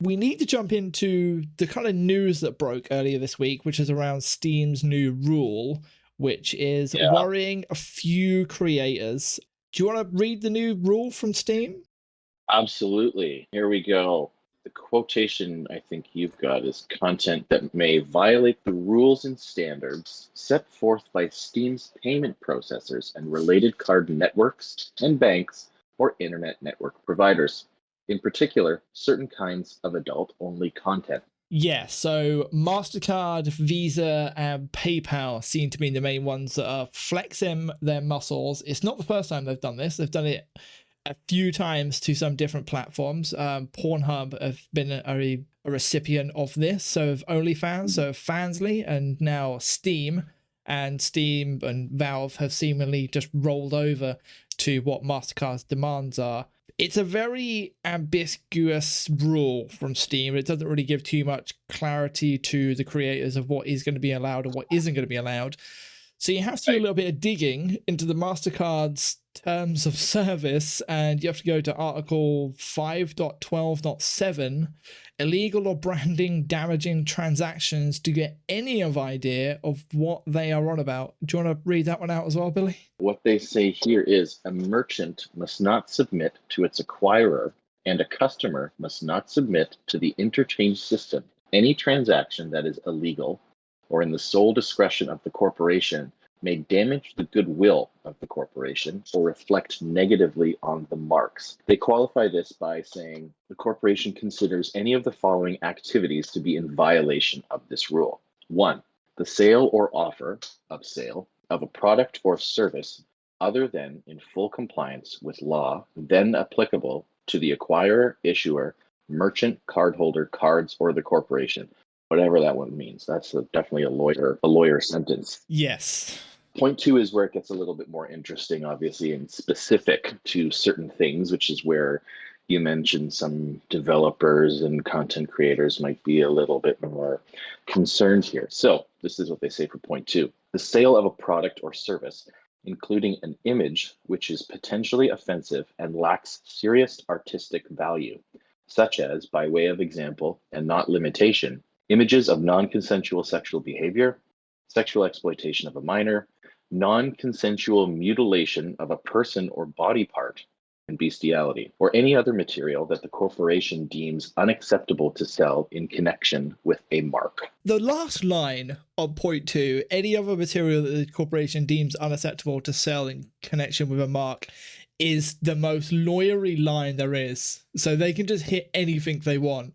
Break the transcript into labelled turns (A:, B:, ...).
A: we need to jump into the kind of news that broke earlier this week, which is around Steam's new rule, which is
B: Yeah,
A: worrying a few creators. Do you want to read the new rule from Steam?
B: absolutely. Here we go. The quotation I think you've got is content that may violate the rules and standards set forth by Steam's payment processors and related card networks and banks or internet network providers. In particular, certain kinds of adult only content.
A: Yeah, so Mastercard, Visa, and PayPal seem to be the main ones that are flexing their muscles. It's not the first time they've done this. They've done it a few times to some different platforms. Pornhub have been a recipient of this. So have OnlyFans, so have Fansly, and now Steam. And Steam and Valve have seemingly just rolled over to what Mastercard's demands are. It's a very ambiguous rule from Steam. It doesn't really give too much clarity to the creators of what is going to be allowed and what isn't going to be allowed. So you have to do a little bit of digging into the MasterCard's terms of service, and you have to go to Article 5.12.7, illegal or branding damaging transactions, to get any of idea of what they are on about. Do you want to read that one out as well, Billy?
B: What they say here is a merchant must not submit to its acquirer and a customer must not submit to the interchange system any transaction that is illegal or in the sole discretion of the corporation may damage the goodwill of the corporation or reflect negatively on the marks. They qualify this by saying the corporation considers any of the following activities to be in violation of this rule. 1. The sale or offer of sale of a product or service other than in full compliance with law then applicable to the acquirer, issuer, merchant, cardholder, cards, or the corporation. Whatever that one means. That's definitely a lawyer sentence.
A: Yes.
B: Point 2 is where it gets a little bit more interesting, obviously, and specific to certain things, which is where you mentioned some developers and content creators might be a little bit more concerned here. So this is what they say for point 2. The sale of a product or service, including an image which is potentially offensive and lacks serious artistic value, such as, by way of example and not limitation, images of non-consensual sexual behavior, sexual exploitation of a minor, non-consensual mutilation of a person or body part, and bestiality, or any other material that the corporation deems unacceptable to sell in connection with a mark.
A: The last line on point 2, any other material that the corporation deems unacceptable to sell in connection with a mark, is the most lawyery line there is. So they can just hit anything they want.